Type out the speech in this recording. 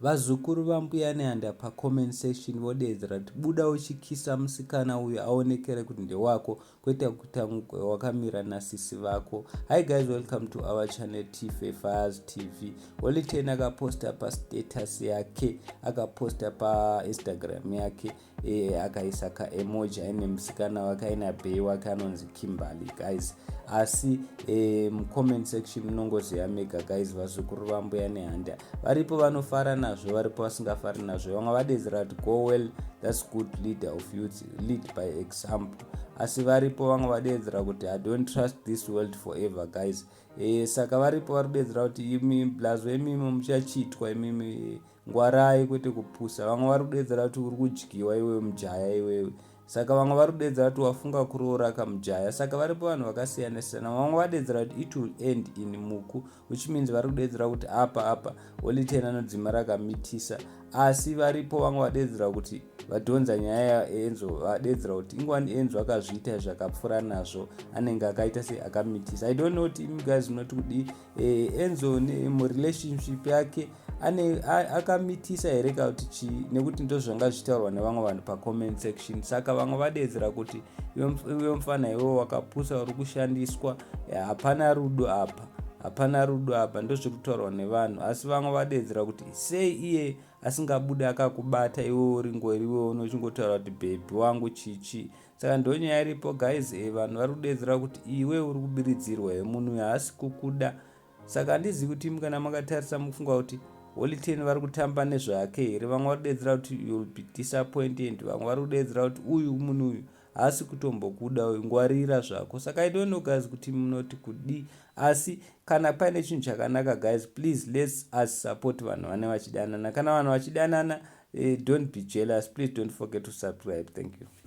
vazukuru vambuya nehanda pacomment section vodedzera kuti buda uchikisa musikana uyu aonekere kuti ndewako kwete kutangwe wakamira nasisi vako. Hi guys, welcome to our channel T5 TV. Only 10 akaposta pastatus yake, akaposta pa Instagram yake, akaisa ka emoji aine musikana wake aina bei wake anonzi Kimberley guys. Asi comment section munongoziva mega guys, vazukuru vambuya nehanda varipo vanofara nazvo, varipo vasingafari nazvo. Vamwe vadedzera kuti go well, that's good leader of youth, lead by example. Asi varipo vamwe vadedzera kuti I don't trust this world forever guys. Saka varipo varikudedzera kuti imi blazo imimi muchachitwa imimi ngwarai kwete kupusa. Vamwe varikudedzera kuti uri kudyiwa iwe mujaya iwewe. Saka vamwe varikudedzera kuti wafunga kuroora kamujaya. Saka varipo vanhu vakasiyana siyana. Vamwe vadedzera kuti it will end in muku, which means varikudedzera kuti apa only 10 anodzima rakamitisa. Asi varipo vamwe vadedzera kuti vadhonza nyaya yaEnzo, vadedzera kuti ingwani Enzo akazviita zvakapfura nazvo, anenge akaita se akamitisa. I don't know kuti imi guys munoti kudi Enzo murelationship yake akamitisa here kana kuti chii, nekuti ndozvanga zvitaurwa nevamwe vanhu pacomment section. Saka vamwe vadedzera kuti iwe mufana iwe wakapusa, uri kushandiswa, hapana rudo apa, hapana rudo apa, ndozvirikutaurwa nevanhu. Asi vamwe vadedzera kuti sei iye asingabude akakubata iwe uri ngori, iwe unochingotaura kuti baby wangu chichi. Saka ndonyaya iripo guys. Vanhu varikudedzera kuti iwe uri kubiridzirwa munhu haasi kukuda. Saka handizivi kuti kana makatarisa mufunga kuti only 10 vari kutamba nezvake here. Vamwe varikudedzera kuti you will be disappointed. Vamwe varikudedzera kuti uyu munhu uyu haasi kutombokuda, uyu ngwarira zvako. Saka I don't know guys kuti munoti kudi. Asi kana paine chinhu chakanaka guys, please let's us support vanhu vane vachidanana. Kana vanhu vachidanana, don't be jealous. Please don't forget to subscribe. Thank you.